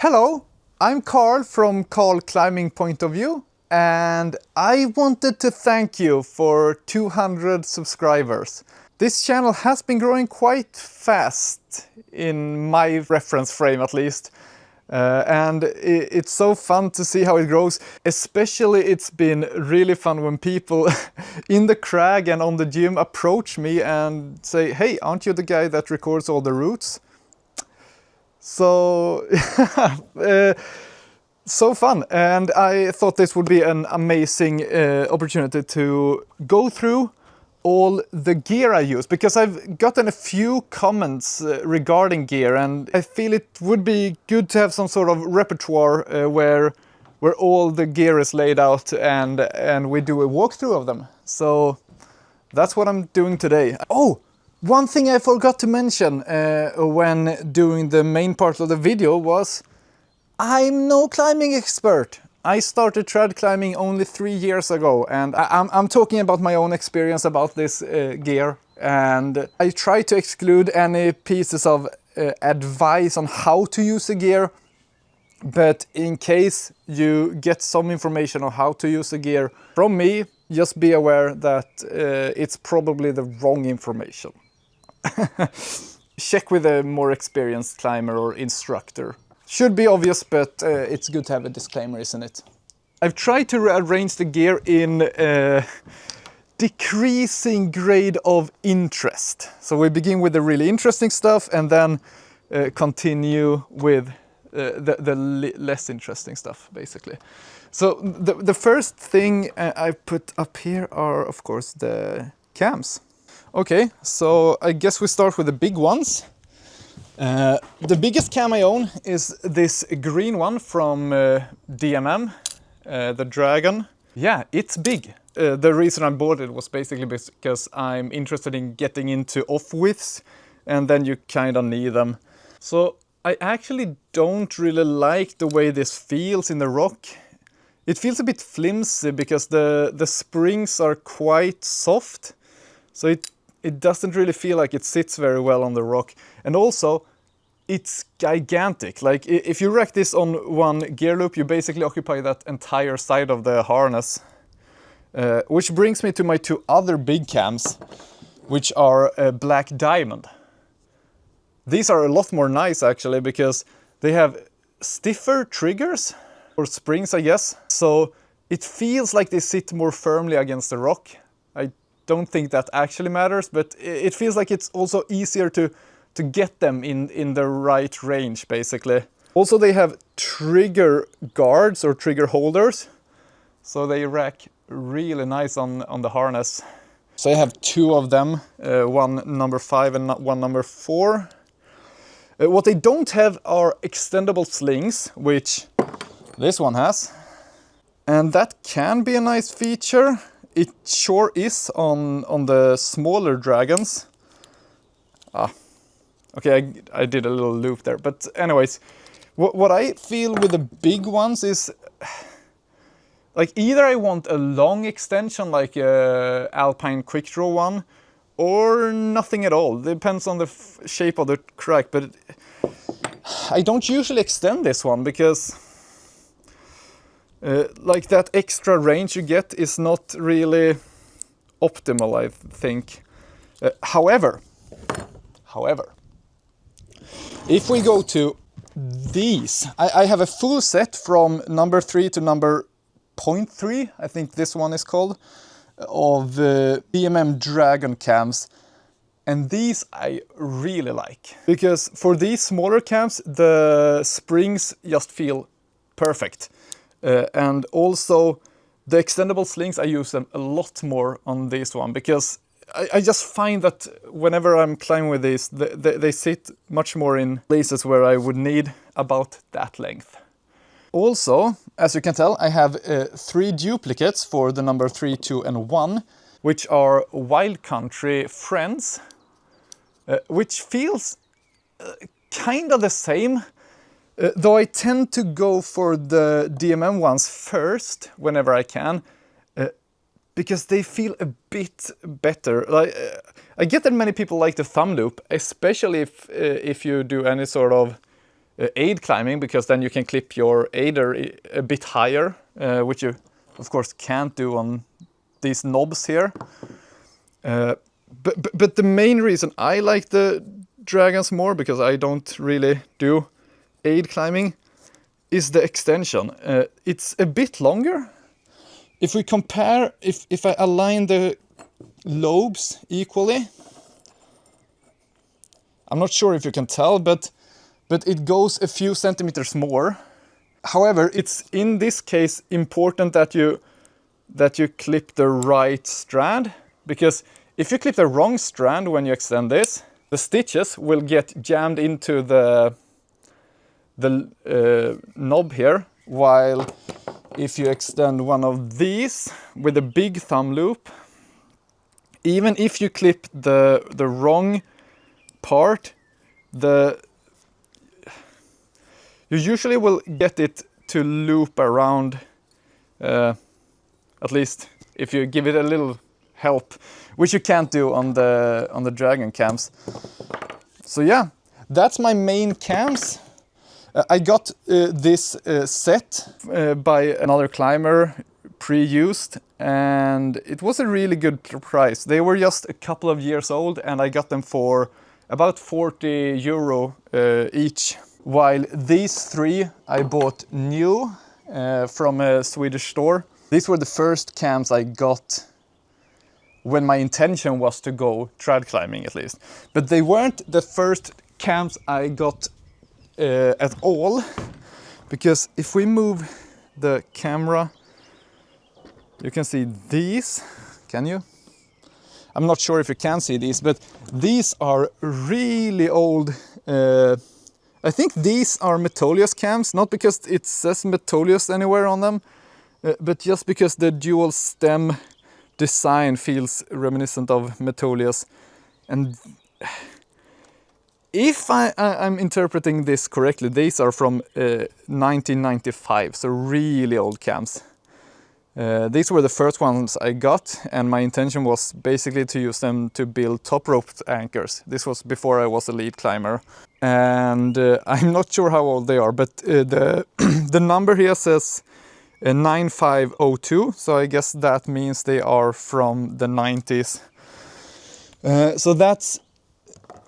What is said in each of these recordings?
Hello, I'm Carl from Carl Climbing Point of View, and I wanted to thank you for 200 subscribers. This channel has been growing quite fast, in my reference frame at least. And it's so fun to see how it grows. Especially it's been really fun when people in the Crag and on the gym approach me and say, "Hey, aren't you the guy that records all the routes?" So, so fun, and I thought this would be an amazing opportunity to go through all the gear I use, because I've gotten a few comments regarding gear, and I feel it would be good to have some sort of repertoire where all the gear is laid out and we do a walkthrough of them. So that's what I'm doing today. Oh! One thing I forgot to mention when doing the main part of the video was I'm no climbing expert. I started trad climbing only 3 years ago, and I'm talking about my own experience about this gear, and I try to exclude any pieces of advice on how to use the gear, but in case you get some information on how to use the gear from me, just be aware that it's probably the wrong information. Check with a more experienced climber or instructor. Should be obvious, but it's good to have a disclaimer, isn't it? I've tried to arrange the gear in decreasing grade of interest. So we begin with the really interesting stuff and then continue with the less interesting stuff, basically. So the first thing I put up here are, of course, the cams. Okay, so I guess we start with the big ones. The biggest cam I own is this green one from DMM, the Dragon. Yeah, it's big. The reason I bought it was basically because I'm interested in getting into off-widths, and then you kind of need them. So I actually don't really like the way this feels in the rock. It feels a bit flimsy because the springs are quite soft. So it doesn't really feel like it sits very well on the rock. And also, it's gigantic. Like, if you rack this on one gear loop, you basically occupy that entire side of the harness. Which brings me to my two other big cams, which are Black Diamond. These are a lot more nice, actually, because they have stiffer triggers, or springs, I guess. So it feels like they sit more firmly against the rock. I don't think that actually matters, but it feels like it's also easier to get them in the right range, basically. Also, they have trigger guards or trigger holders, so they rack really nice on the harness. So I have two of them, one number 5 and one number 4. What they don't have are extendable slings, which this one has, and that can be a nice feature. It sure is on the smaller dragons. Okay, I did a little loop there. But anyways, what I feel with the big ones is, like, either I want a long extension like a Alpine Quickdraw one, or nothing at all. Depends on the shape of the crack. But I don't usually extend this one because like that extra range you get is not really optimal, I think. However, if we go to these, I have a full set from number 3 to number 0.3, I think this one is called, of DMM Dragon cams. And these I really like, because for these smaller cams, the springs just feel perfect. And also the extendable slings, I use them a lot more on this one, because I just find that whenever I'm climbing with these, they sit much more in places where I would need about that length. Also, as you can tell, I have 3 duplicates for the number 3, 2 and 1, which are Wild Country Friends, which feels kind of the same. Though I tend to go for the DMM ones first whenever I can, because they feel a bit better. Like, I get that many people like the thumb loop, especially if you do any sort of aid climbing, because then you can clip your aider a bit higher, which you of course can't do on these knobs here. But the main reason I like the Dragons more, because I don't really do aid climbing, is the extension. It's a bit longer. If we compare, if I align the lobes equally, I'm not sure if you can tell, but it goes a few centimeters more. However, it's in this case important that you clip the right strand, because if you clip the wrong strand when you extend this, the stitches will get jammed into the knob here, while if you extend one of these with a big thumb loop, even if you clip the wrong part, you usually will get it to loop around, at least if you give it a little help, which you can't do on the Dragon cams. So yeah, that's my main cams. I got this set by another climber, pre-used, and it was a really good price. They were just a couple of years old, and I got them for about 40 euro each. While these three I bought new from a Swedish store. These were the first cams I got when my intention was to go trad climbing, at least. But they weren't the first cams I got at all, because if we move the camera, you can see these. Can you? I'm not sure if you can see these, but these are really old. I think these are Metolius cams, not because it says Metolius anywhere on them, but just because the dual stem design feels reminiscent of Metolius. And if I'm interpreting this correctly, these are from 1995, so really old cams. These were the first ones I got, and my intention was basically to use them to build top rope anchors. This was before I was a lead climber, and I'm not sure how old they are, but the number here says 9502, so I guess that means they are from the 90s. So that's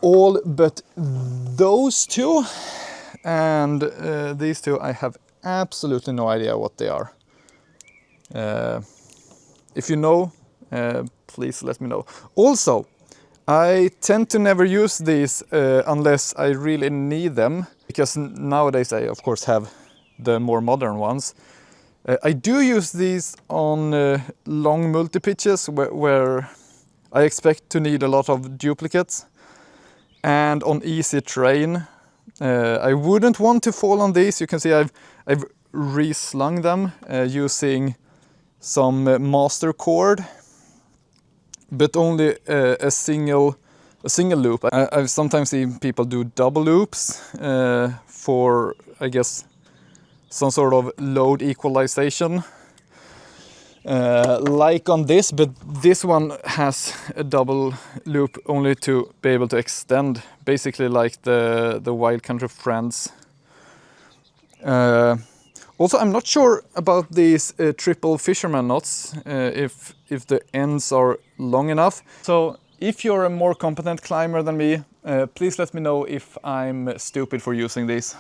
all but those two, and these two I have absolutely no idea what they are. If you know, please let me know. Also, I tend to never use these unless I really need them, because nowadays I of course have the more modern ones. I do use these on long multi-pitches where I expect to need a lot of duplicates, and on easy terrain. I wouldn't want to fall on these. You can see I've re-slung them using some master cord, but only a single loop. I've sometimes seen people do double loops for, I guess, some sort of load equalization, like on this, but this one has a double loop only to be able to extend, basically like the Wild Country Friends. Also, I'm not sure about these triple fisherman knots, if the ends are long enough. So if you're a more competent climber than me, please let me know if I'm stupid for using these.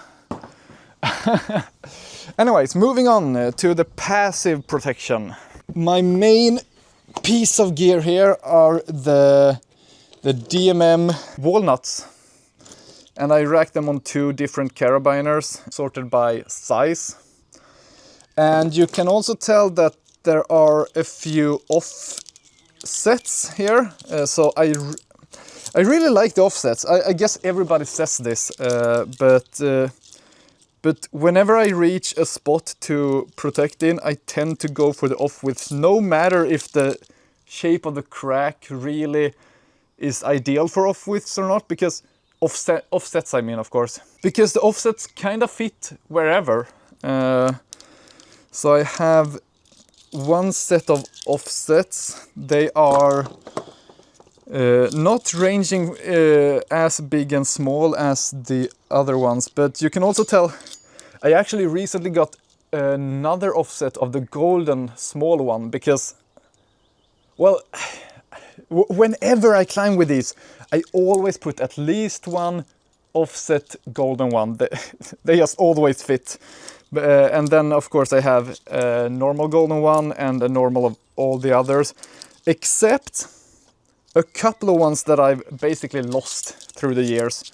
Anyways, moving on to the passive protection. My main piece of gear here are the DMM walnuts. And I racked them on 2 different carabiners, sorted by size. And you can also tell that there are a few offsets here. So I really like the offsets. I guess everybody says this, but whenever I reach a spot to protect in, I tend to go for the off-widths, no matter if the shape of the crack really is ideal for off-widths or not, because offsets I mean, of course. Because the offsets kind of fit wherever. So I have one set of offsets. They are Not ranging as big and small as the other ones, but you can also tell I actually recently got another offset of the golden small one because, well, whenever I climb with these, I always put at least one offset golden one. They just always fit. And then of course I have a normal golden one and a normal of all the others, except a couple of ones that I've basically lost through the years.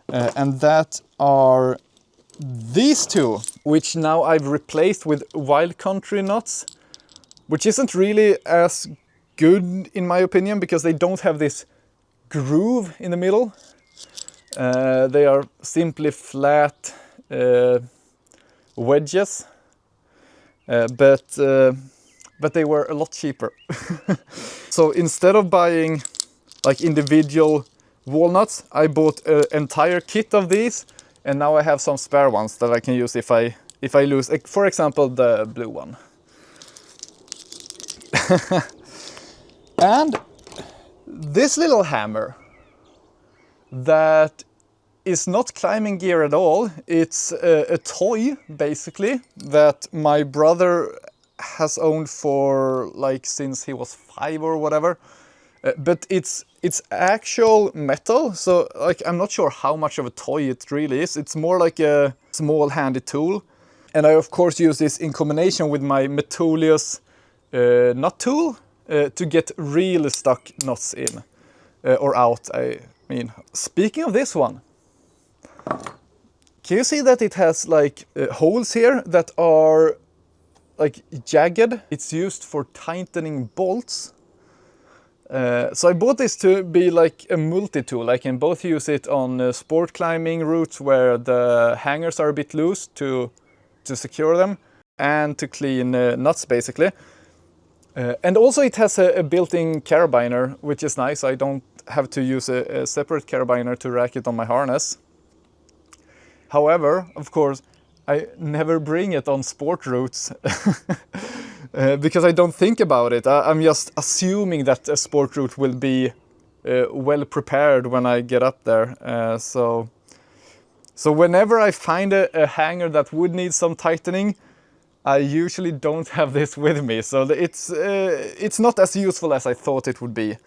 And that are these two, which now I've replaced with wild country knots, which isn't really as good in my opinion because they don't have this groove in the middle. They are simply flat wedges, but they were a lot cheaper. So instead of buying like individual walnuts, I bought an entire kit of these, and now I have some spare ones that I can use if I lose, for example, the blue one. And this little hammer that is not climbing gear at all. It's a toy, basically, that my brother has owned for like since he was 5 or whatever. But it's actual metal, so like I'm not sure how much of a toy it really is. It's more like a small handy tool. And I of course use this in combination with my Metolius knot tool to get really stuck knots in or out. I mean, speaking of this one, can you see that it has like holes here that are like jagged? It's used for tightening bolts. So I bought this to be like a multi-tool. I can both use it on sport climbing routes where the hangers are a bit loose to secure them, and to clean nuts basically. And also it has a built-in carabiner, which is nice. I don't have to use a separate carabiner to rack it on my harness. However, of course, I never bring it on sport routes because I don't think about it. I'm just assuming that a sport route will be well prepared when I get up there. So whenever I find a hanger that would need some tightening, I usually don't have this with me. So it's not as useful as I thought it would be.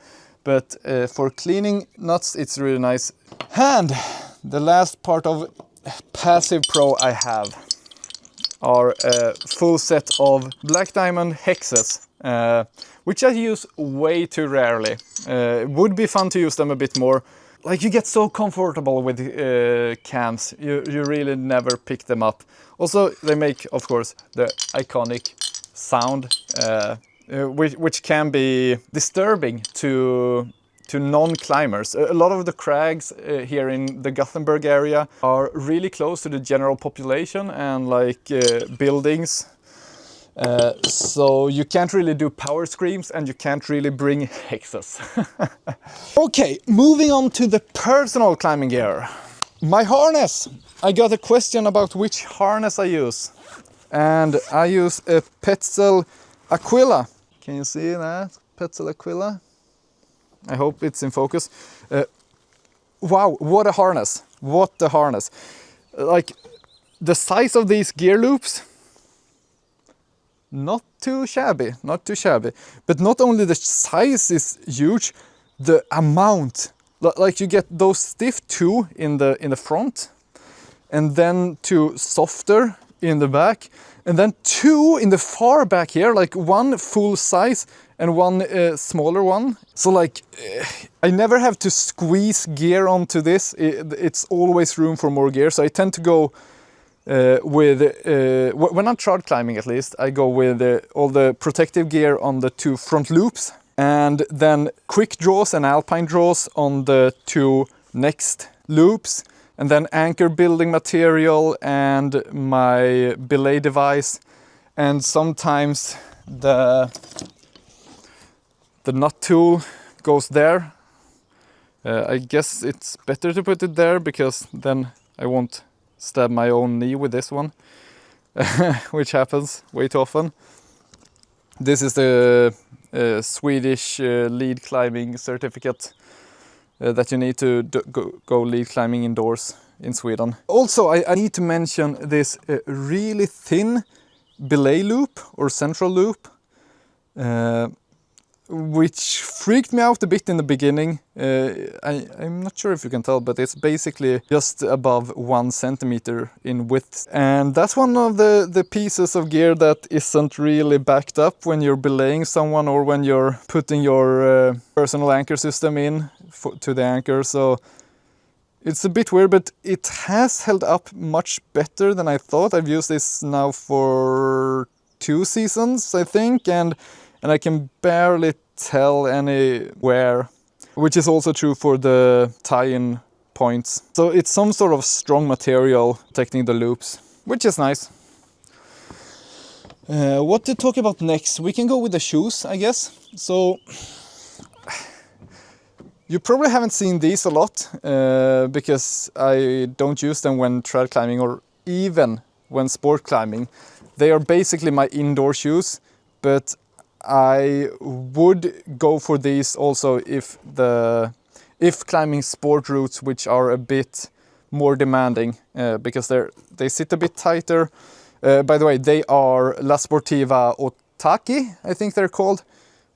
But for cleaning nuts, it's really nice. And the last part of Passive Pro I have are a full set of black diamond hexes, which I use way too rarely. It would be fun to use them a bit more. Like, you get so comfortable with cams, you really never pick them up. Also, they make, of course, the iconic sound, which can be disturbing to non-climbers. A lot of the crags here in the Gothenburg area are really close to the general population and like buildings. So you can't really do power screams and you can't really bring hexes. Okay, moving on to the personal climbing gear. My harness. I got a question about which harness I use. And I use a Petzl Aquila. Can you see that? Petzl Aquila. I hope it's in focus. Wow, what a harness. What a harness. Like, the size of these gear loops, not too shabby, not too shabby. But not only the size is huge, the amount. Like, you get those stiff two in the front, and then two softer in the back, and then two in the far back here, like one full size and one smaller one. So like, I never have to squeeze gear onto this. It's always room for more gear. So I tend to go with, when I'm trad climbing at least, I go with all the protective gear on the two front loops, and then quick draws and alpine draws on the two next loops, and then anchor building material and my belay device, and sometimes the nut tool goes there. I guess it's better to put it there because then I won't stab my own knee with this one, which happens way too often. This is the Swedish lead climbing certificate that you need to go lead climbing indoors in Sweden. Also, I need to mention this really thin belay loop or central loop, which freaked me out a bit in the beginning. I'm not sure if you can tell, but it's basically just above 1 centimeter in width. And that's one of the pieces of gear that isn't really backed up when you're belaying someone or when you're putting your personal anchor system in to the anchor. So it's a bit weird, but it has held up much better than I thought. I've used this now for 2 seasons, I think, and I can barely tell any wear, which is also true for the tie-in points. So it's some sort of strong material protecting the loops, which is nice. What to talk about next? We can go with the shoes, I guess. So you probably haven't seen these a lot because I don't use them when trad climbing or even when sport climbing. They are basically my indoor shoes, but I would go for these also if climbing sport routes which are a bit more demanding because they sit a bit tighter. By the way, they are La Sportiva Otaki, I think they're called.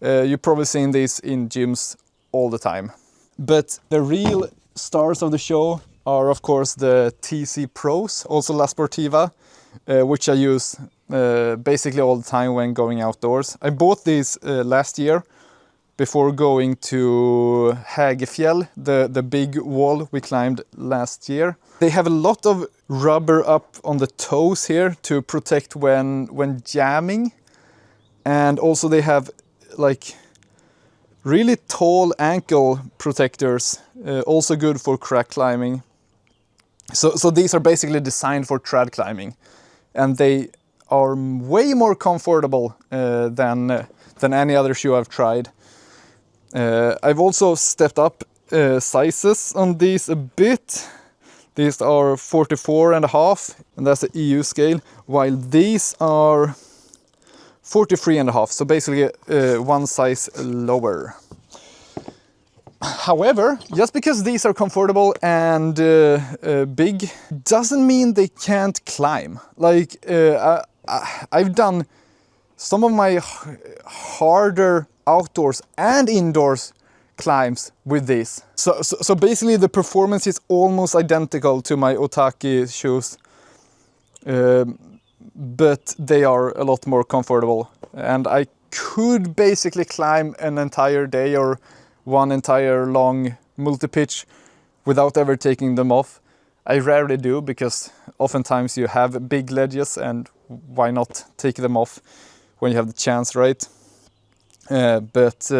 You've probably seen these in gyms all the time. But the real stars of the show are of course the TC Pros, also La Sportiva, which I use basically all the time when going outdoors. I bought these last year before going to Hägerfjäll, the big wall we climbed last year. They have a lot of rubber up on the toes here to protect when jamming, and also they have like really tall ankle protectors, also good for crack climbing. So these are basically designed for trad climbing, and they are way more comfortable than any other shoe I've tried. I've also stepped up sizes on these a bit. These are 44.5, and that's the EU scale, while these are 43.5, so basically one size lower. However, just because these are comfortable and big doesn't mean they can't climb. Like I've done some of my harder outdoors and indoors climbs with these. So basically the performance is almost identical to my Otaki shoes, but they are a lot more comfortable. And I could basically climb an entire day or one entire long multi-pitch without ever taking them off. I rarely do because oftentimes you have big ledges, and why not take them off when you have the chance, right? But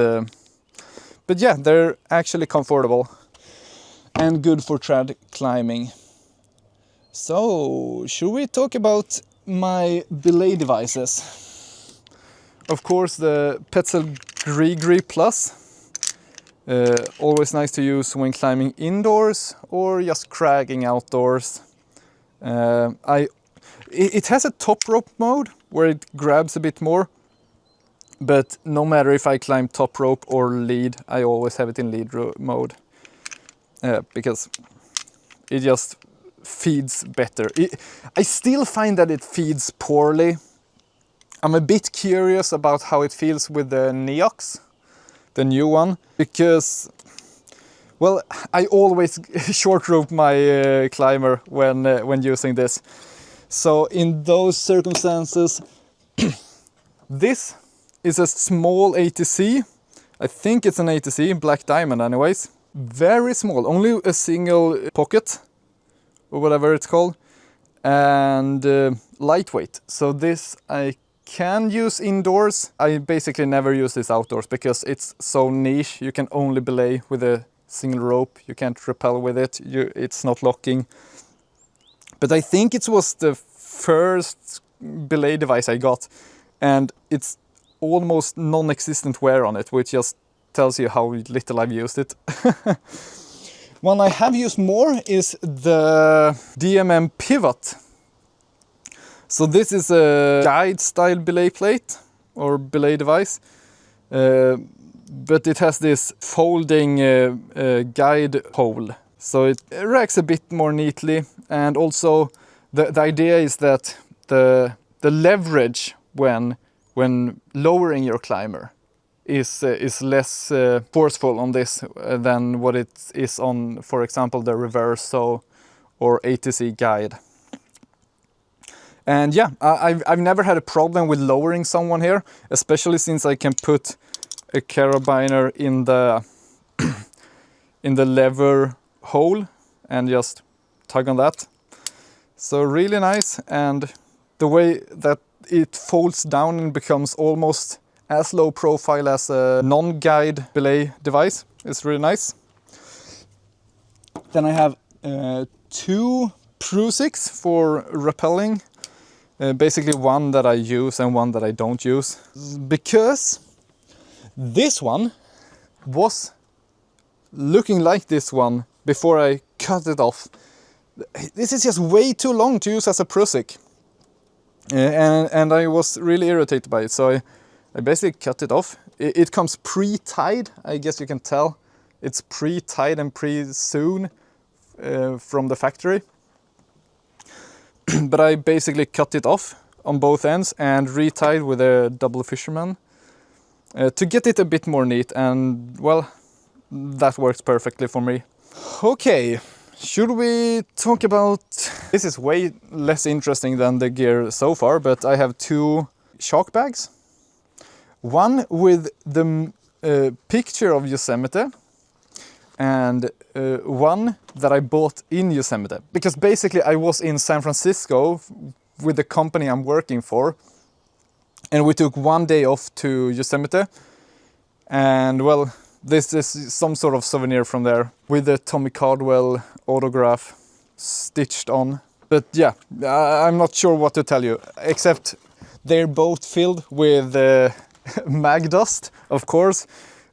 yeah, they're actually comfortable and good for trad climbing. So, should we talk about my belay devices? Of course, the Petzl Grigri Plus. Always nice to use when climbing indoors or just cragging outdoors. It has a top rope mode where it grabs a bit more, but no matter if I climb top rope or lead, I always have it in lead mode because it just feeds better. I still find that it feeds poorly. I'm a bit curious about how it feels with the Neox, the new one, because, well, I always short rope my climber when using this. So in those circumstances, this is a small ATC. I think it's an ATC, Black Diamond anyways. Very small, only a single pocket, or whatever it's called, and lightweight. So this I can use indoors. I basically never use this outdoors because it's so niche. You can only belay with a single rope. You can't rappel with it. It's not locking. But I think it was the first belay device I got, and it's almost non-existent wear on it, which just tells you how little I've used it. One I have used more is the DMM Pivot. So this is a guide style belay plate or belay device. but it has this folding guide hole, so it racks a bit more neatly. And also the idea is that the leverage when lowering your climber is less forceful on this than what it is on, for example, the Reverso or ATC guide. And yeah, I've never had a problem with lowering someone here, especially since I can put a carabiner in the in the lever hole and just tug on that. So really nice, and the way that it folds down and becomes almost as low profile as a non-guide belay device is really nice. Then I have 2 Prusiks for rappelling. Basically one that I use and one that I don't use, because this one was looking like this one before I cut it off. This is just way too long to use as a Prusik, and I was really irritated by it, so I basically cut it off. It comes pre-tied, I guess you can tell. It's pre-tied and pre-sewn from the factory. But I basically cut it off on both ends and retied with a double fisherman to get it a bit more neat, and well, that works perfectly for me. Okay, should we talk about... This is way less interesting than the gear so far, but I have 2 Chalkbags. One with the picture of Yosemite, and one that I bought in Yosemite. Because basically I was in San Francisco with the company I'm working for, and we took one day off to Yosemite, and well, this is some sort of souvenir from there with the Tommy Caldwell autograph stitched on. But yeah, I'm not sure what to tell you, except they're both filled with mag dust, of course.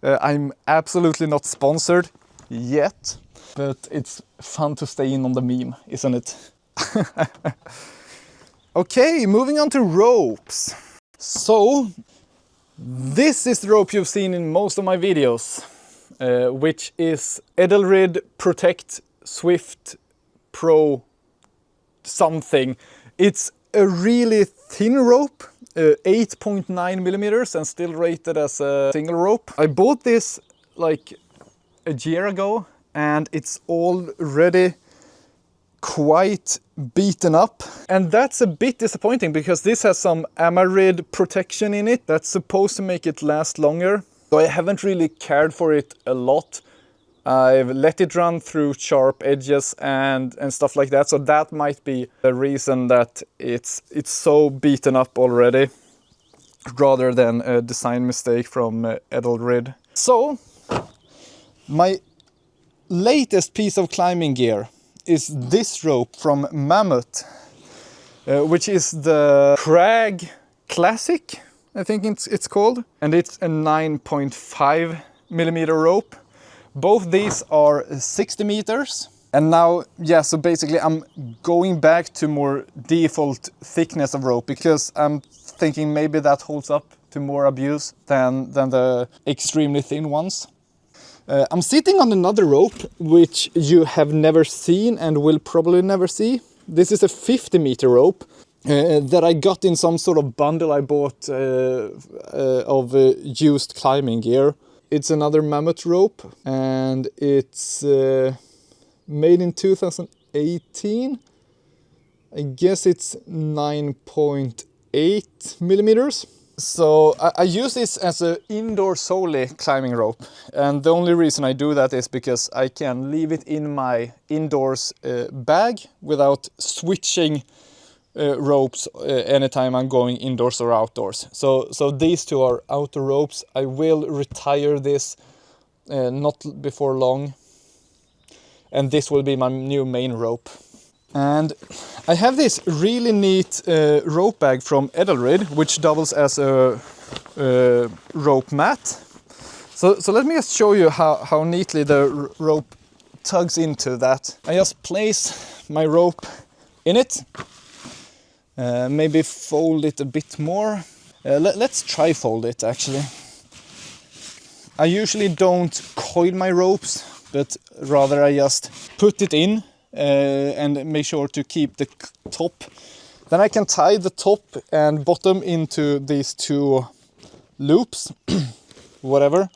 I'm absolutely not sponsored yet, but it's fun to stay in on the meme, isn't it? Okay, moving on to ropes. So, this is the rope you've seen in most of my videos, which is Edelrid Protect Swift Pro something. It's a really thin rope, 8.9 millimeters, and still rated as a single rope. I bought this like a year ago, and it's already quite beaten up, and that's a bit disappointing because this has some Amarid protection in it that's supposed to make it last longer, so I haven't really cared for it a lot. I've let it run through sharp edges and stuff like that, so that might be the reason that it's so beaten up already, rather than a design mistake from Edelrid. So my latest piece of climbing gear is this rope from Mammoth, which is the Crag Classic, I think it's called, and it's a 9.5 millimeter rope. Both these are 60 meters, and now, yeah, so basically I'm going back to more default thickness of rope, because I'm thinking maybe that holds up to more abuse than the extremely thin ones. I'm sitting on another rope, which you have never seen and will probably never see. This is a 50 meter rope that I got in some sort of bundle I bought of used climbing gear. It's another Mammoth rope, and it's made in 2018. I guess it's 9.8 millimeters. So I use this as an indoor solely climbing rope, and the only reason I do that is because I can leave it in my indoors bag without switching ropes anytime I'm going indoors or outdoors. So these two are outdoor ropes. I will retire this not before long, and this will be my new main rope. And I have this really neat rope bag from Edelrid, which doubles as a rope mat. So let me just show you how neatly the rope tugs into that. I just place my rope in it, maybe fold it a bit more. Let's try fold it actually. I usually don't coil my ropes, but rather I just put it in and make sure to keep the top. Then I can tie the top and bottom into these two loops, whatever.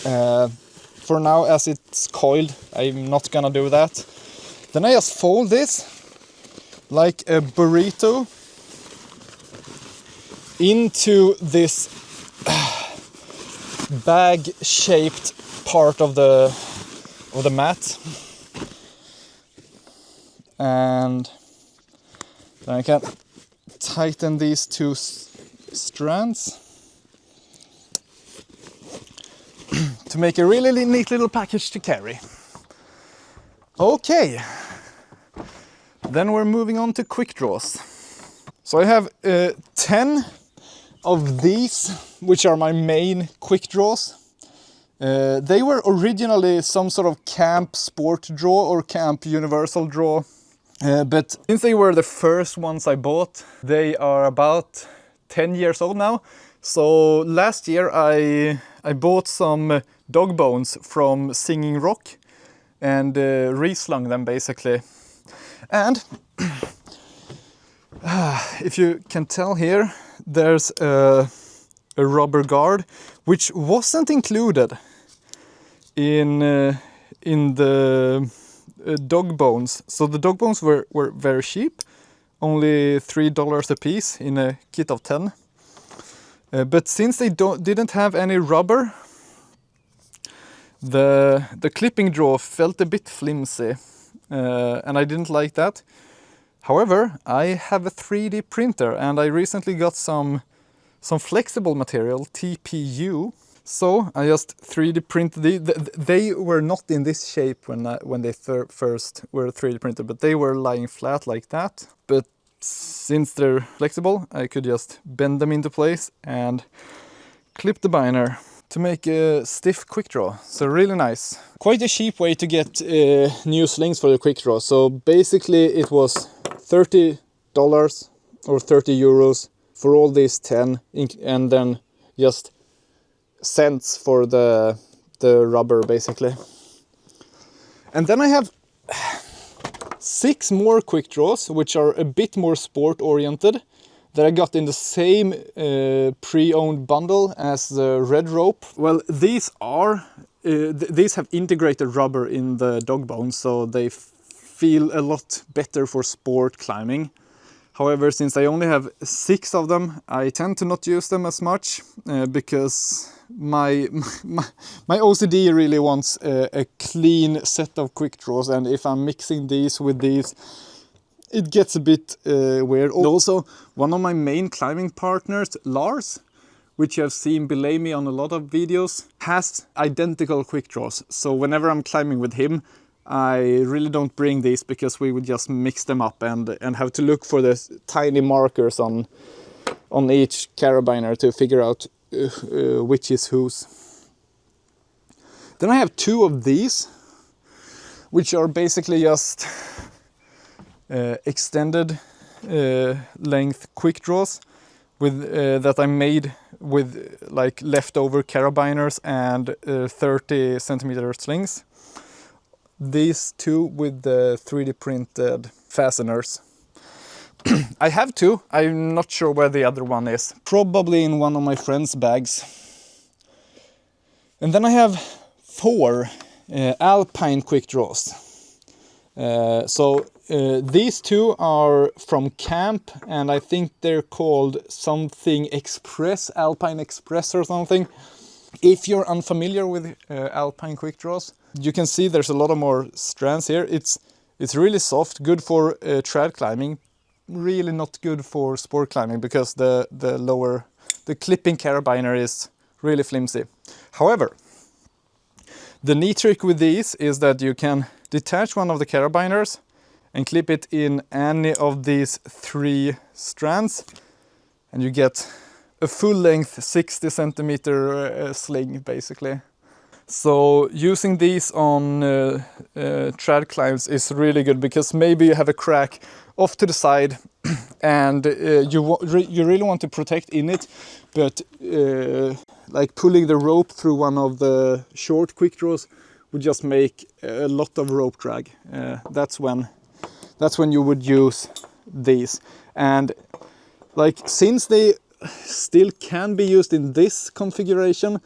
For now, as it's coiled, I'm not gonna do that. Then I just fold this like a burrito into this bag-shaped part of the mat, and then I can tighten these two strands to make a really neat little package to carry. Okay, then we're moving on to quick draws. So I have 10 of these, which are my main quick draws. They were originally some sort of camp sport draw or camp universal draw, but since they were the first ones I bought, they are about 10 years old now. So last year I bought some dog bones from Singing Rock and reslung them basically. And if you can tell here, there's a rubber guard which wasn't included in the dog bones. So the dog bones were very cheap, only $3 a piece in a kit of 10. But since they didn't have any rubber, the clipping draw felt a bit flimsy, and I didn't like that. However, I have a 3D printer and I recently got some flexible material, TPU. So I just 3D printed they were not in this shape when they first were 3D printed, but they were lying flat like that. But since they're flexible, I could just bend them into place and clip the binder to make a stiff quick draw. So really nice. Quite a cheap way to get new slings for the quick draw. So basically it was $30 or 30 euros for all these 10, and then just cents for the rubber basically. And then I have 6 more quick draws which are a bit more sport oriented that I got in the same pre-owned bundle as the red rope. Well, these have integrated rubber in the dog bones, so they feel a lot better for sport climbing. However, since I only have 6 of them, I tend to not use them as much because my OCD really wants a clean set of quick draws, and if I'm mixing these with these, it gets a bit weird. Also, one of my main climbing partners, Lars, which you have seen belay me on a lot of videos, has identical quick draws. So whenever I'm climbing with him, I really don't bring these because we would just mix them up and have to look for the tiny markers on each carabiner to figure out which is whose. Then I have 2 of these, which are basically just extended length quick draws with that I made with like leftover carabiners and 30 centimeter slings. These 2 with the 3D printed fasteners. I have 2, I'm not sure where the other one is. Probably in one of my friend's bags. And then I have 4 Alpine Quickdraws. These 2 are from camp, and I think they're called something Express, Alpine Express or something. If you're unfamiliar with Alpine Quickdraws, you can see there's a lot of more strands here. It's really soft, good for trad climbing, really not good for sport climbing because the clipping carabiner is really flimsy. However, the neat trick with these is that you can detach one of the carabiners and clip it in any of these 3 strands, and you get a full length 60 centimeter sling basically. So using these on trad climbs is really good because maybe you have a crack off to the side and you really want to protect in it, but like pulling the rope through one of the short quick draws would just make a lot of rope drag. That's when you would use these. And like, since they still can be used in this configuration,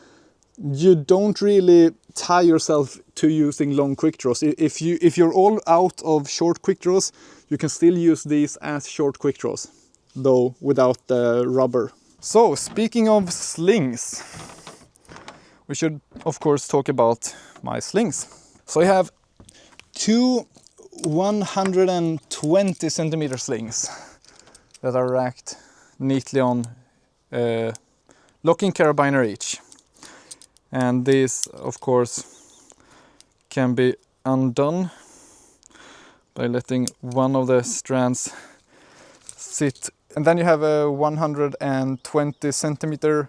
you don't really tie yourself to using long quick draws. If you're all out of short quick draws, you can still use these as short quick draws, though without the rubber. So speaking of slings, we should of course talk about my slings. So I have two 120 centimeter slings that are racked neatly on locking carabiner each. And these, of course, can be undone by letting one of the strands sit. And then you have a 120 centimeter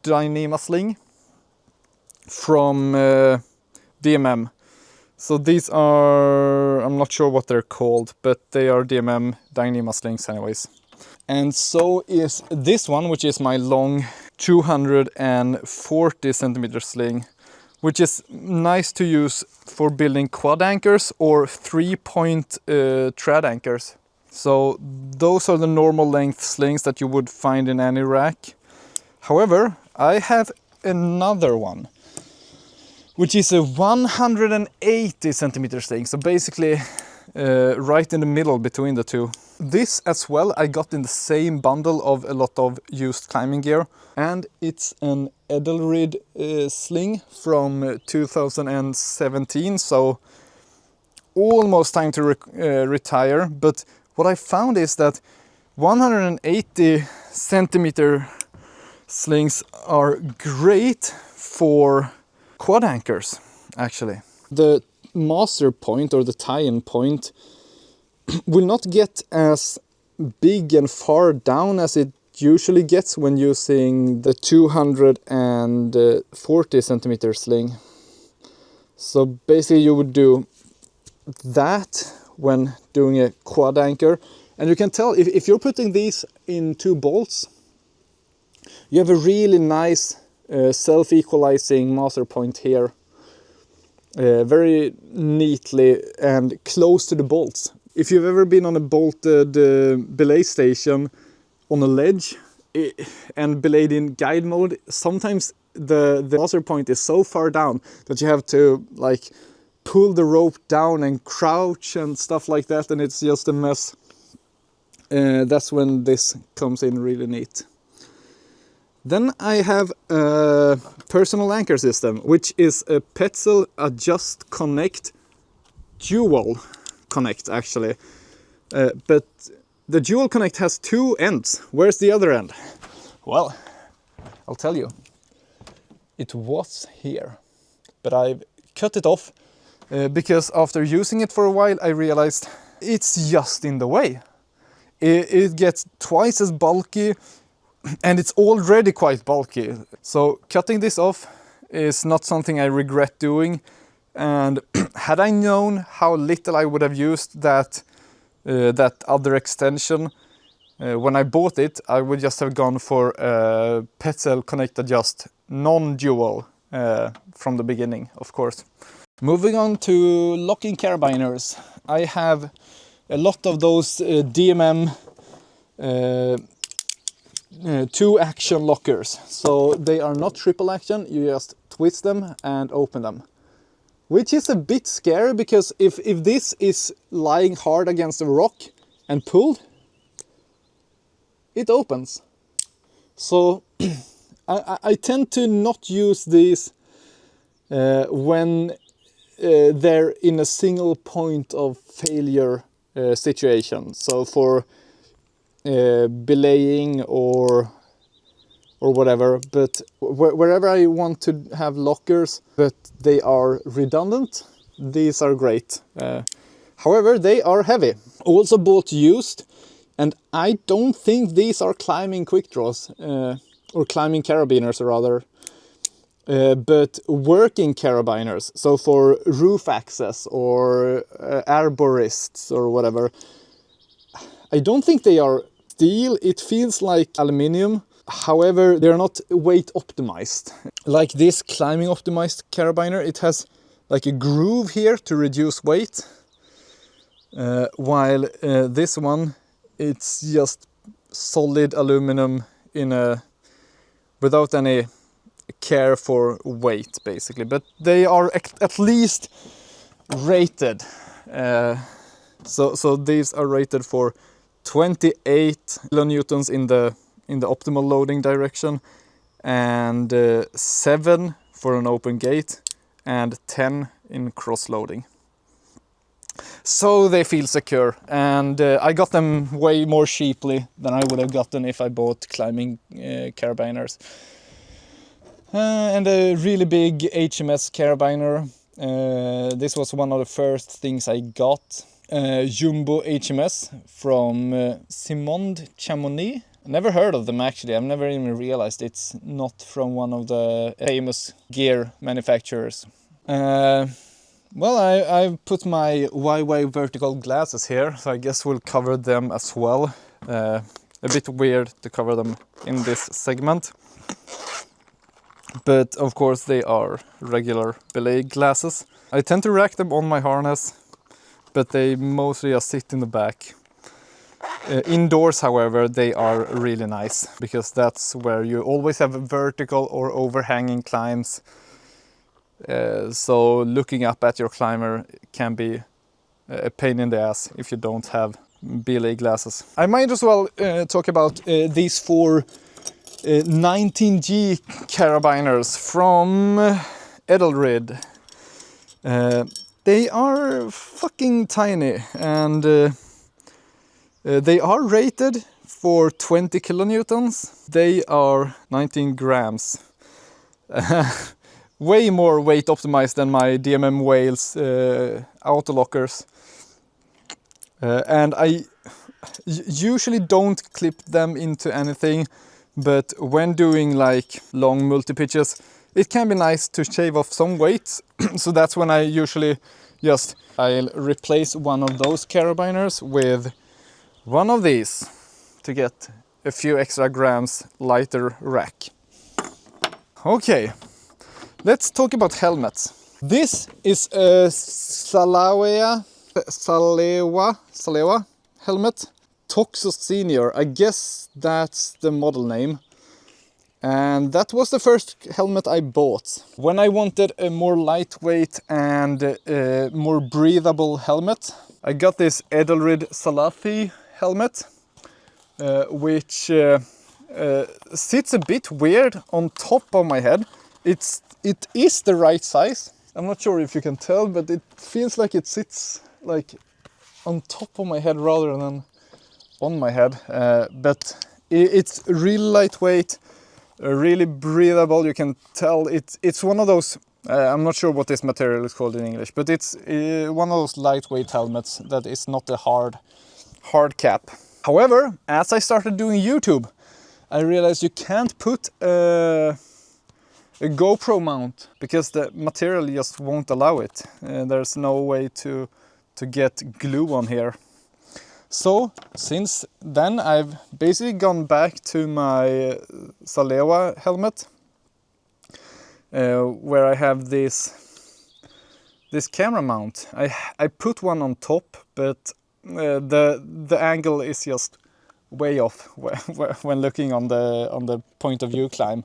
Dyneema sling from DMM. So these are, I'm not sure what they're called, but they are DMM Dyneema slings anyways. And so is this one, which is my long 240 centimeter sling, which is nice to use for building quad anchors or 3-point trad anchors. So those are the normal length slings that you would find in any rack. However, I have another one, which is a 180 centimeter sling. So basically right in the middle between the two. This as well I got in the same bundle of a lot of used climbing gear, and it's an Edelrid sling from 2017, so almost time to retire. But what I found is that 180 centimeter slings are great for quad anchors, actually. The master point or the tie-in point will not get as big and far down as it usually gets when using the 240 centimeter sling. So basically you would do that when doing a quad anchor, and you can tell if you're putting these in 2 bolts, you have a really nice self-equalizing master point here, very neatly and close to the bolts. If you've ever been on a bolted belay station on a ledge and belayed in guide mode, sometimes the master point is so far down that you have to like pull the rope down and crouch and stuff like that, and it's just a mess. That's when this comes in really neat. Then I have a personal anchor system, which is a Petzl Adjust Connect Dual Connect actually. But the Dual Connect has 2 ends. Where's the other end? Well, I'll tell you. It was here, but I've cut it off because after using it for a while I realized it's just in the way. It gets twice as bulky, and it's already quite bulky. So cutting this off is not something I regret doing. And had I known how little I would have used that other extension when I bought it, I would just have gone for a Petzl Connect Adjust non-dual from the beginning, of course. Moving on to locking carabiners. I have a lot of those DMM 2-action lockers. So they are not triple action, you just twist them and open them. Which is a bit scary, because if this is lying hard against a rock and pulled, it opens. So I tend to not use these when they're in a single point of failure situation. So for belaying or whatever, but wherever I want to have lockers but they are redundant, these are great. However, they are heavy. Also bought used, and I don't think these are climbing quick draws or climbing carabiners rather, but working carabiners. So for roof access or arborists or whatever. I don't think they are steel. It feels like aluminium. However, they're not weight optimized. Like this climbing optimized carabiner, it has like a groove here to reduce weight, while this one, it's just solid aluminum in a without any care for weight, basically. But they are at least rated. So these are rated for 28 kilonewtons in the optimal loading direction, and 7 for an open gate, and 10 in cross loading. So they feel secure, and I got them way more cheaply than I would have gotten if I bought climbing carabiners. And a really big HMS carabiner. This was one of the first things I got. Jumbo HMS from Simond Chamonix. Never heard of them actually. I've never even realized it's not from one of the famous gear manufacturers. Well, I've put my YY vertical glasses here, so I guess we'll cover them as well. A bit weird to cover them in this segment. But of course they are regular Belay glasses. I tend to rack them on my harness, but they mostly just sit in the back. Indoors, however, they are really nice, because that's where you always have vertical or overhanging climbs. So looking up at your climber can be a pain in the ass if you don't have Belay glasses. I might as well talk about these 4 19G carabiners from Edelrid. They are fucking tiny, and they are rated for 20 kilonewtons. They are 19 grams. Way more weight optimized than my DMM Wales autolockers. And I usually don't clip them into anything, but when doing like long multi-pitches, it can be nice to shave off some weight. So that's when I usually I'll replace one of those carabiners with one of these to get a few extra grams lighter rack. Okay, let's talk about helmets. This is a Salewa helmet. Toxos Senior, I guess that's the model name. And that was the first helmet I bought. When I wanted a more lightweight and more breathable helmet, I got this Edelrid Salafi helmet, which sits a bit weird on top of my head. It is the right size. I'm not sure if you can tell, but it feels like it sits like on top of my head rather than on my head. But it's really lightweight, really breathable. You can tell it's one of those, I'm not sure what this material is called in English, but it's one of those lightweight helmets that is not a hard cap. However, as I started doing YouTube, I realized you can't put a GoPro mount because the material just won't allow it. There's no way to get glue on here. So since then I've basically gone back to my Salewa helmet, where I have this camera mount. I put one on top, but the angle is just way off when looking on the point of view climb.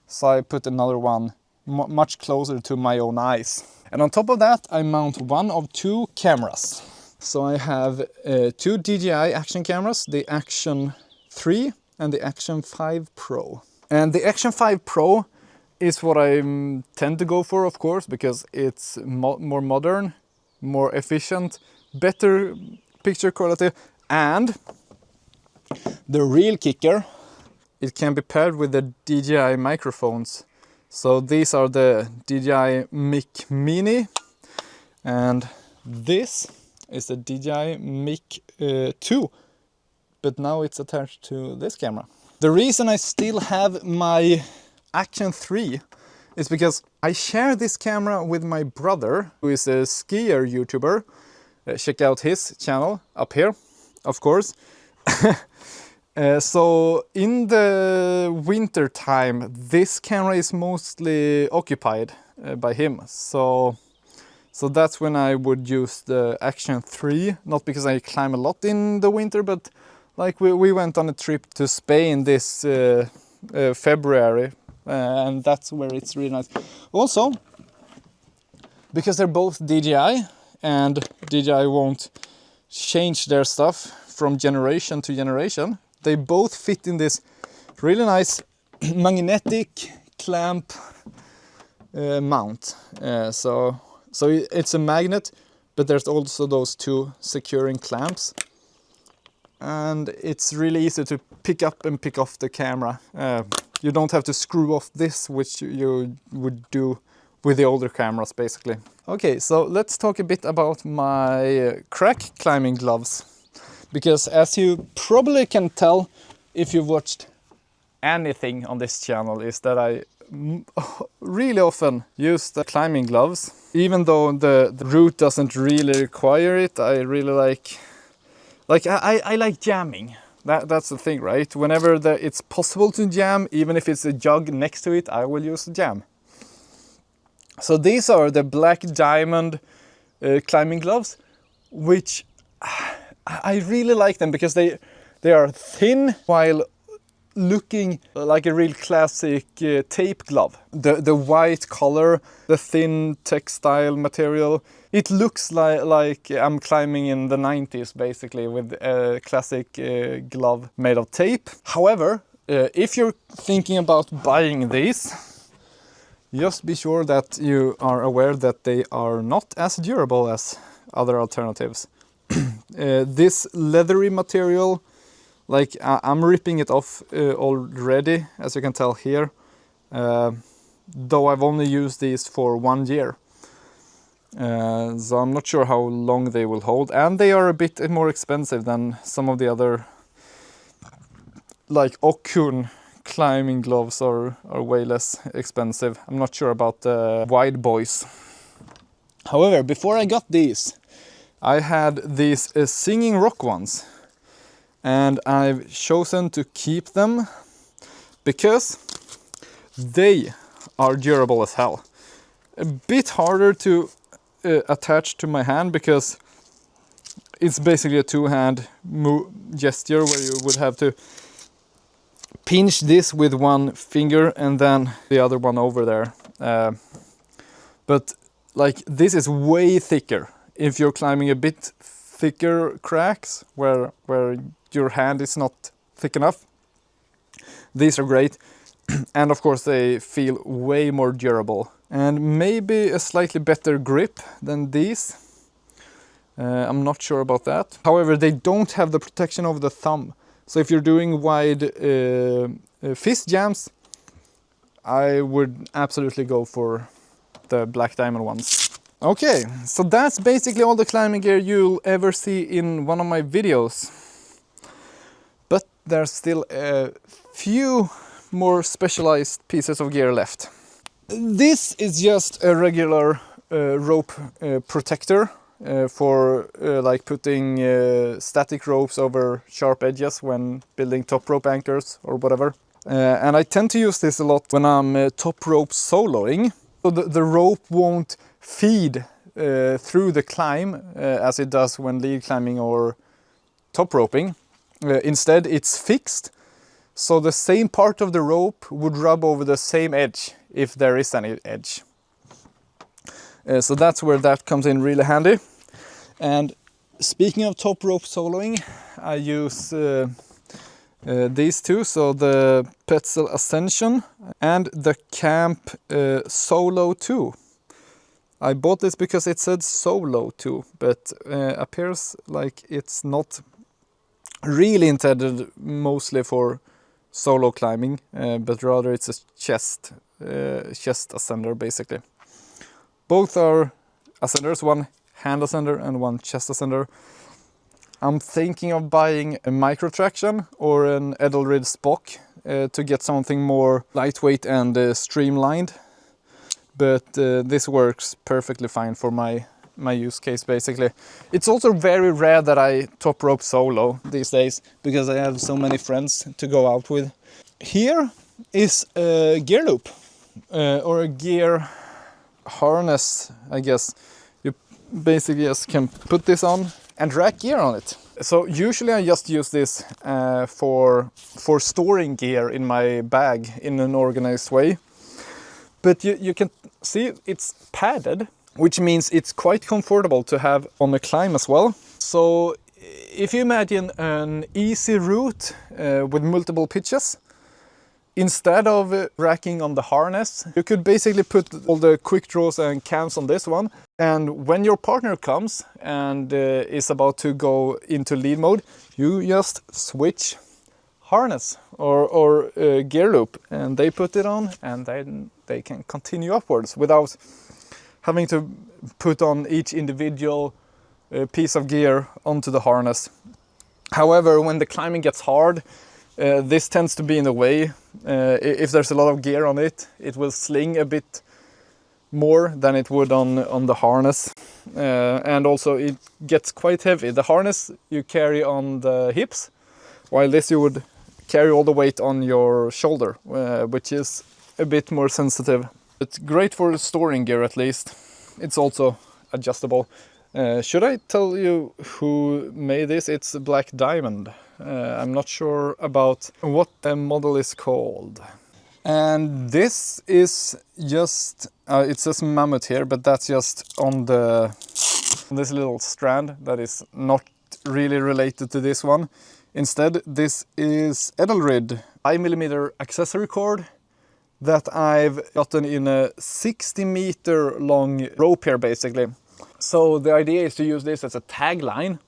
So I put another one much closer to my own eyes. And on top of that, I mount one of 2 cameras. So I have 2 DJI action cameras, the Action 3 and the Action 5 Pro. And the Action 5 Pro is what I tend to go for, of course, because it's more modern, more efficient, better picture quality, and the real kicker, it can be paired with the DJI microphones. So these are the DJI Mic Mini, and this is the DJI Mic 2, but now it's attached to this camera. The reason I still have my Action 3 is because I share this camera with my brother, who is a skier YouTuber. Check out his channel up here, of course. So in the winter time, this camera is mostly occupied by him. So that's when I would use the Action 3, not because I climb a lot in the winter, but like we went on a trip to Spain this February, and that's where it's really nice. Also, because they're both DJI, and DJI won't change their stuff from generation to generation, they both fit in this really nice magnetic clamp mount. So it's a magnet, but there's also those two securing clamps, and it's really easy to pick up and pick off the camera. You don't have to screw off this, which you would do with the older cameras, basically. Okay, so let's talk a bit about my crack climbing gloves, because as you probably can tell if you've watched anything on this channel, is that I really often use the climbing gloves. Even though the route doesn't really require it, I really like I like jamming. That's the thing, right? Whenever it's possible to jam, even if it's a jug next to it, I will use the jam. So these are the Black Diamond climbing gloves, which I really like them because they are thin while looking like a real classic tape glove. The white color, the thin textile material, it looks like I'm climbing in the 90s, basically, with a classic glove made of tape. However, if you're thinking about buying these, just be sure that you are aware that they are not as durable as other alternatives. This leathery material, like I'm ripping it off already, as you can tell here, though I've only used these for 1 year. So I'm not sure how long they will hold, and they are a bit more expensive than some of the other, like Okun climbing gloves are way less expensive. I'm not sure about the wide boys. However, before I got these, I had these Singing Rock ones, and I've chosen to keep them because they are durable as hell. A bit harder to attach to my hand because it's basically a two-hand gesture where you would have to pinch this with one finger and then the other one over there. But like this is way thicker. If you're climbing a bit thicker cracks where your hand is not thick enough, these are great. And of course they feel way more durable and maybe a slightly better grip than these. I'm not sure about that. However, they don't have the protection over the thumb. So if you're doing wide fist jams, I would absolutely go for the Black Diamond ones. Okay, so that's basically all the climbing gear you'll ever see in one of my videos. But there's still a few more specialized pieces of gear left. This is just a regular rope protector for like putting static ropes over sharp edges when building top rope anchors or whatever. And I tend to use this a lot when I'm top rope soloing. So the rope won't feed through the climb as it does when lead climbing or top roping. Instead, it's fixed. So the same part of the rope would rub over the same edge, if there is any edge. So that's where that comes in really handy. And speaking of top rope soloing, I use these two, so the Petzl Ascension and the Camp Solo 2. I bought this because it said Solo 2, but appears like it's not really intended mostly for solo climbing, but rather it's a chest ascender basically. Both are ascenders, one hand ascender and one chest ascender. I'm thinking of buying a micro traction or an Edelrid Spock to get something more lightweight and streamlined, but this works perfectly fine for my my use case basically. It's also very rare that I top rope solo these days because I have so many friends to go out with. Here is a gear loop or a gear harness, I guess. You basically just can put this on and rack gear on it. So usually I just use this for storing gear in my bag in an organized way. But you can see it's padded, which means it's quite comfortable to have on a climb as well. So if you imagine an easy route with multiple pitches, instead of racking on the harness, you could basically put all the quick draws and cams on this one. And when your partner comes and is about to go into lead mode, you just switch harness or gear loop, and they put it on, and then they can continue upwards without having to put on each individual piece of gear onto the harness. However, when the climbing gets hard, this tends to be in the way. If there's a lot of gear on it, it will sling a bit more than it would on the harness. And also it gets quite heavy. The harness you carry on the hips, while this you would carry all the weight on your shoulder, which is a bit more sensitive. It's great for storing gear at least. It's also adjustable. Should I tell you who made this? It's Black Diamond. I'm not sure about what the model is called. And this is just, it says Mammoth here, but that's just on this little strand that is not really related to this one. Instead, this is Edelrid 5mm accessory cord that I've gotten in a 60-meter long rope here basically. So the idea is to use this as a tagline.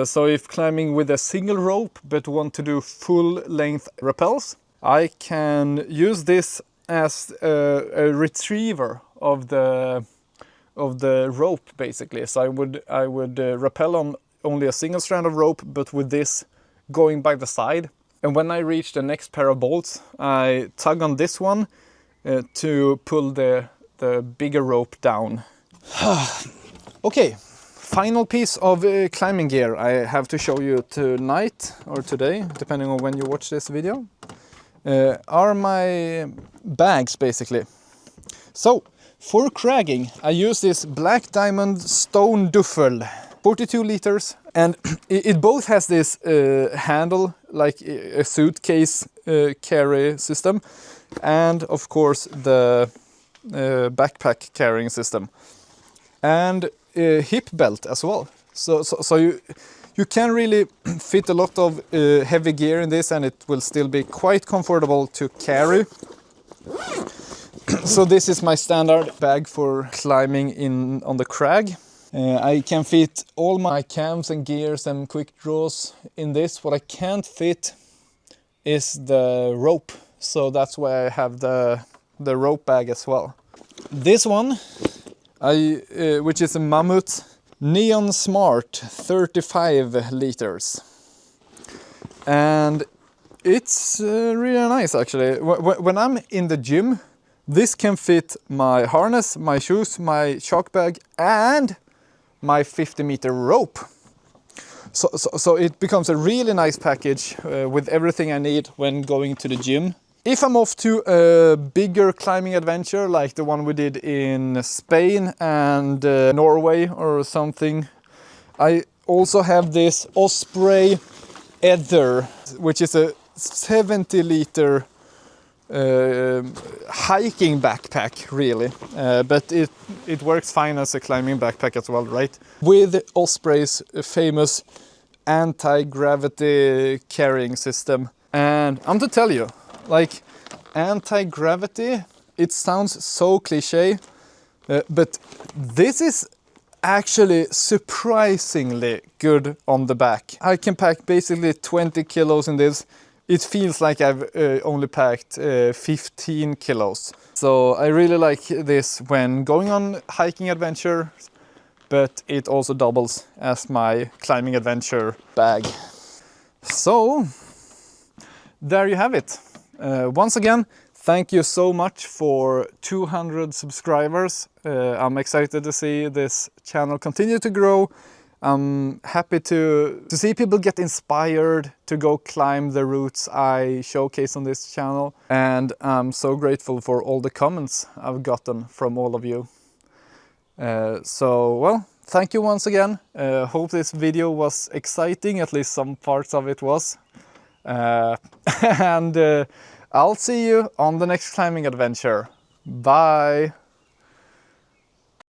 So if climbing with a single rope but want to do full length rappels, I can use this as a retriever of the rope basically. So I would rappel on only a single strand of rope, but with this going by the side. And when I reach the next pair of bolts, I tug on this one to pull the bigger rope down. Okay, final piece of climbing gear I have to show you tonight or today, depending on when you watch this video, are my bags basically. So for cragging, I use this Black Diamond Stone Duffel, 42 liters, and it both has this handle like a suitcase carry system, and of course the backpack carrying system, and a hip belt as well. So you can really fit a lot of heavy gear in this, and it will still be quite comfortable to carry. So this is my standard bag for climbing on the Crag. I can fit all my cams and gears and quick draws in this. What I can't fit is the rope, so that's why I have the rope bag as well. This one, which is a Mammoth Neon Smart 35 liters, and it's really nice actually. When I'm in the gym, this can fit my harness, my shoes, my chalk bag, and my 50-meter rope. So it becomes a really nice package with everything I need when going to the gym. If I'm off to a bigger climbing adventure like the one we did in Spain and Norway or something, I also have this Osprey Ether, which is a 70-liter hiking backpack really, but it works fine as a climbing backpack as well, right? With Osprey's famous anti-gravity carrying system. And I'm to tell you, like, anti-gravity, it sounds so cliche, but this is actually surprisingly good on the back. I can pack basically 20 kilos in this. It feels like I've only packed 15 kilos. So I really like this when going on hiking adventure, but it also doubles as my climbing adventure bag. So there you have it. Once again, Thank you so much for 200 subscribers. I'm excited to see this channel continue to grow. I'm happy to see people get inspired to go climb the routes I showcase on this channel. And I'm so grateful for all the comments I've gotten from all of you. Well, thank you once again. Hope this video was exciting, at least some parts of it was. And I'll see you on the next climbing adventure. Bye!